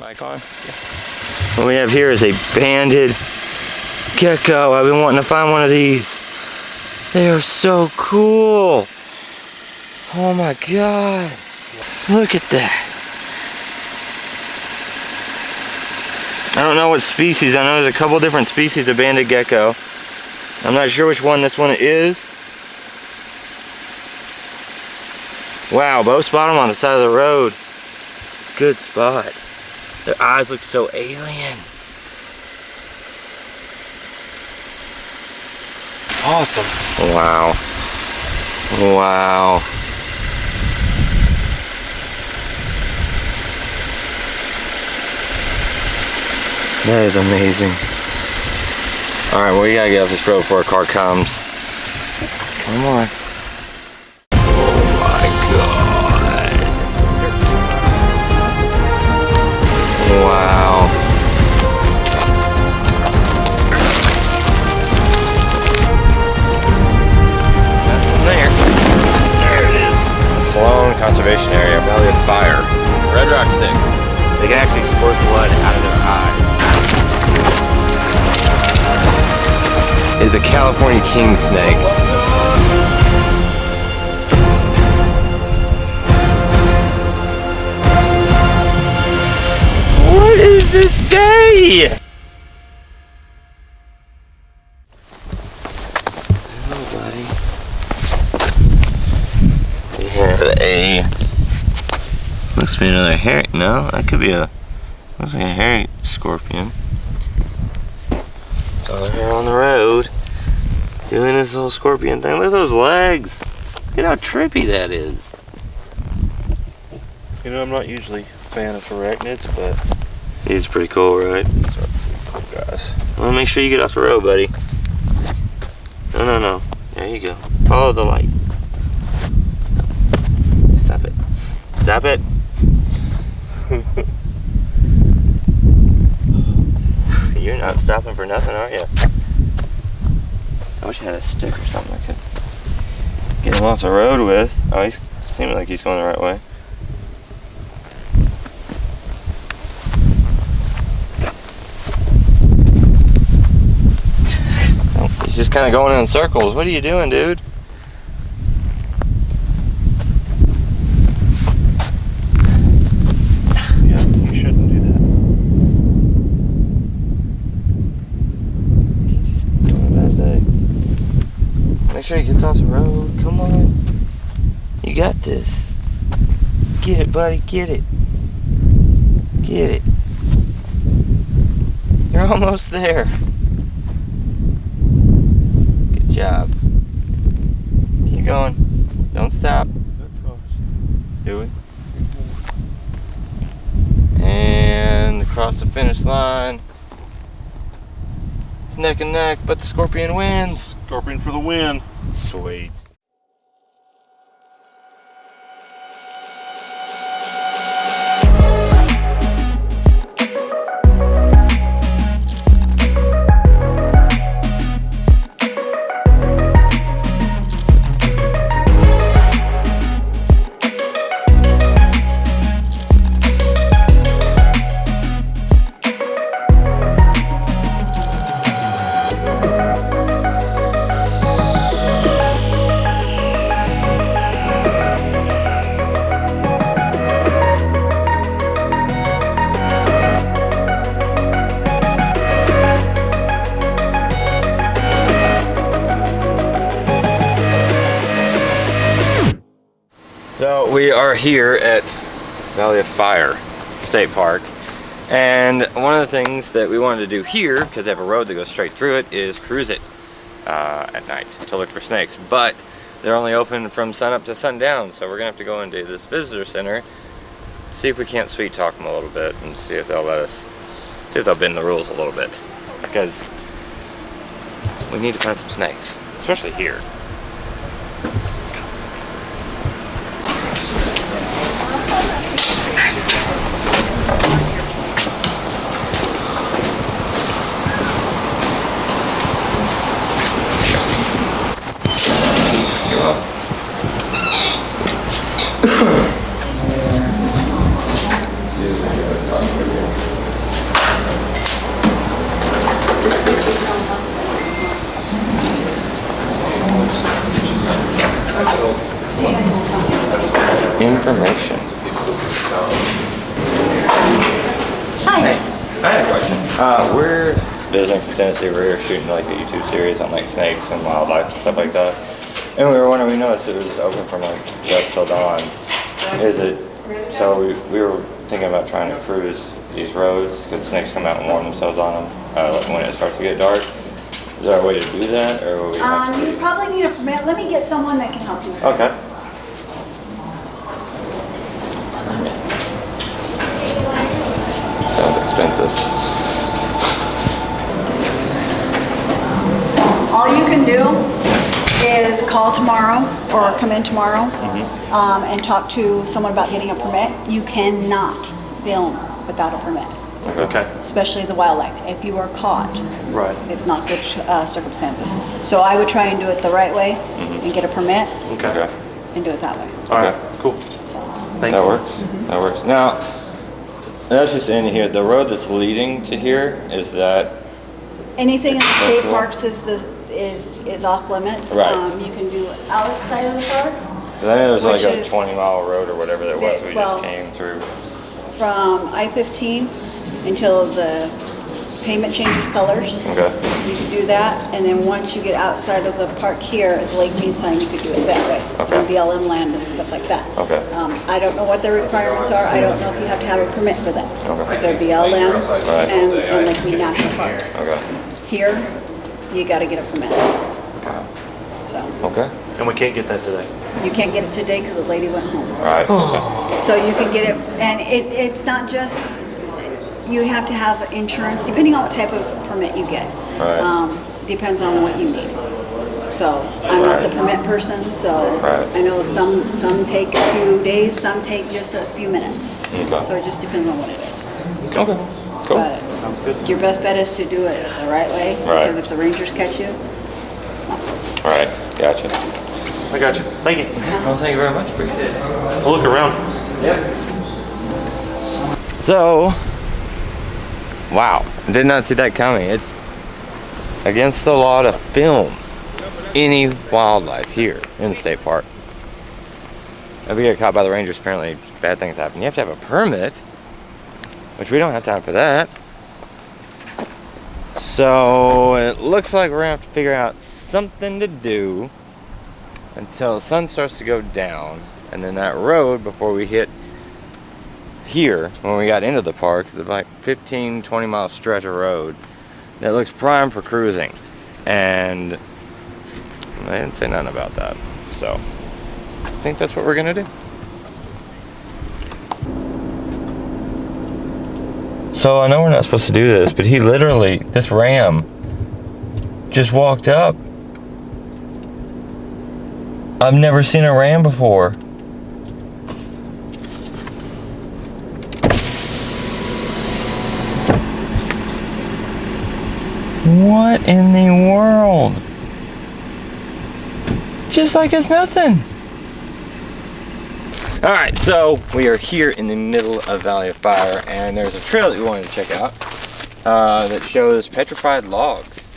Mic on? Yeah. What we have here is a banded gecko. I've been wanting to find one of these. They are so cool. Oh my god. Look at that. I don't know what species. I know there's a couple different species of banded gecko. I'm not sure which one this one is. Wow, both spot them on the side of the road. Good spot. Their eyes look so alien. Awesome. Wow. Wow. That is amazing. Alright, well, we gotta get off this road before a car comes. Come on. Oh my god. Wow. Nothing there. There it is. Sloan Conservation Area, Valley of Fire. Red rock stick. They can actually squirt blood out of their eye. Is a California king snake. What is this day? Hello, buddy. We have a, looks to be another hairy, no, that could be a, looks like a hairy scorpion. Over here on the road, doing this little scorpion thing. Look at those legs. Look at how trippy that is. You know, I'm not usually a fan of arachnids, but He's pretty cool, right? these are pretty cool guys. Well, make sure you get off the road, buddy. No, no, no. There you go. Follow the light. No. Stop it. Stop it. You're not stopping for nothing, are you? I wish I had a stick or something I could get him off the road with. Oh, he seems like he's going the right way. Oh, he's just kind of going in circles. What are you doing, dude? Yeah, you shouldn't do that. Make sure he gets off the road. Come on. You got this. Get it, buddy. Get it. Get it. You're almost there. Good job. Keep going. Don't stop. Do it. And across the finish line. It's neck and neck, but the scorpion wins. Scorpion for the win. Sweet. So we are here at Valley of Fire State Park, and one of the things that we wanted to do here, because they have a road that goes straight through it, is cruise it at night to look for snakes. But they're only open from sunup to sundown, so we're gonna have to go into this visitor center, see if we can't sweet talk them a little bit, and see if they'll let us, see if they'll bend the rules a little bit, because we need to find some snakes, especially here. information. Hi. I had a question. We're visiting from Tennessee. We're here shooting like a YouTube series on like snakes and wildlife and stuff like that. And we were wondering, we noticed it was open from like dusk till dawn. Is it, so we were thinking about trying to cruise these roads because snakes come out and warm themselves on them like when it starts to get dark. Is there a way to do that, or will we have to You probably need a permit. Let me get someone that can help you. Okay. Sounds expensive. All you can do is call tomorrow or come in tomorrow and talk to someone about getting a permit. You cannot film without a permit, Okay. especially the wildlife. If you are caught, Right. it's not good circumstances. So I would try and do it the right way and get a permit Okay. and do it that way. All right. Cool. So, Thank That you. works. That works. Now, that's just in here. The road that's leading to here, is that anything in the state Acceptable. parks is off limits. Right. You can do outside of the park. 'cause I know there's like Which a is- 20-mile road or whatever that was we well- just came through. From I-15 until the pavement changes colors. Okay. You could do that, and then once you get outside of the park here at the Lake Mead sign, you could do it that way. Okay. On BLM land and stuff like that. Okay. I don't know what their requirements are. I don't know if you have to have a permit for that. Okay. Because they're BLM Right. and Lake Mead National Park. Okay. Here, you gotta get a permit. So, Okay. And we can't get that today. you can't get it today because the lady went home. All right. Okay. So you can get it, and it's not just, you have to have insurance, depending on what type of permit you get. Right. Depends on what you need. So I'm not the Right. permit person, so Right. I know some take a few days, some take just a few minutes. Okay. So it just depends on what it is. Okay. Cool. But Sounds good. your best bet is to do it the right way, Right. because if the rangers catch you, it's not pleasant. All right. Gotcha. I got you. Thank you. Well, thank you very much. Appreciate it. I'll look around. Yeah. So, wow, did not see that coming. It's against the law to film any wildlife here in the state park. If you get caught by the rangers, apparently bad things happen. You have to have a permit, which we don't have time for that. So it looks like we're gonna have to figure out something to do until the sun starts to go down, and then that road before we hit here, when we got into the park, is like 15-20 mile stretch of road that looks prime for cruising, and they didn't say nothing about that. So I think that's what we're gonna do. So I know we're not supposed to do this, but he literally, this ram just walked up. I've never seen a ram before. What in the world? Just like it's nothing. All right, so we are here in the middle of Valley of Fire, and there's a trail that we wanted to check out that shows petrified logs.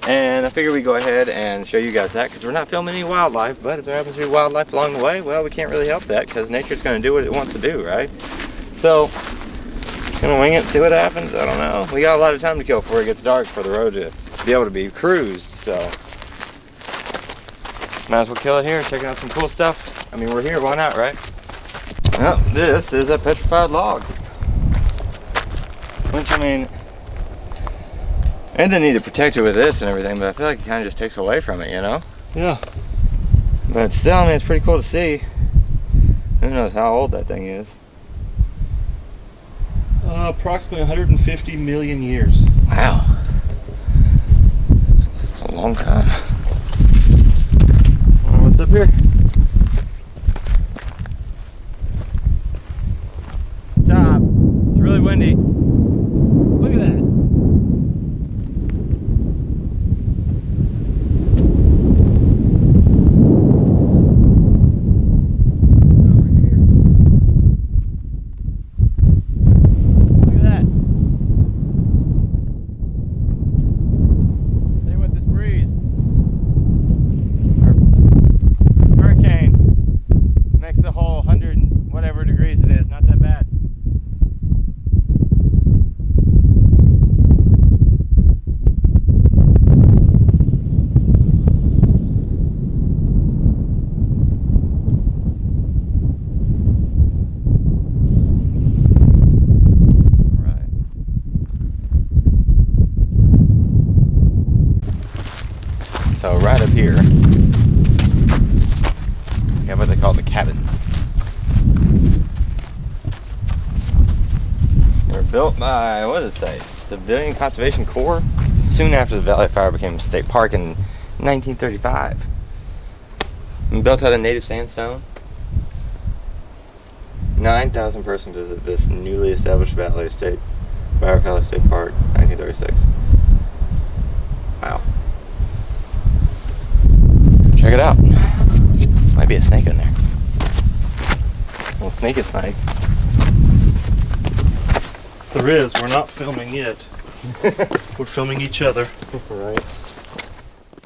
And I figured we'd go ahead and show you guys that, because we're not filming any wildlife, but if there happens to be wildlife along the way, well, we can't really help that, because nature's going to do what it wants to do, right? So, just going to wing it, see what happens. I don't know. We got a lot of time to kill before it gets dark for the road to be able to be cruised, so might as well kill it here, checking out some cool stuff. I mean, we're here, why not, right? Well, this is a petrified log. Which, I mean, and they need to protect it with this and everything, but I feel like it kind of just takes away from it, you know? Yeah. But still, I mean, it's pretty cool to see. Who knows how old that thing is. Approximately 150 million years. Wow. That's a long time. Wonder what's up here? Top. It's really windy. Look at that. Over here. Look at that. They with this breeze. Hurricane makes the whole 100 and whatever cabins. They were built by, what does it say, Civilian Conservation Corps soon after the Valley of Fire became a state park in 1935. And built out of native sandstone. 9,000 persons visit this newly established Valley State Fire State Park, 1936. Wow. Check it out. Might be a snake in there. Well, snake is snake. If there is, we're not filming it. We're filming each other. Right.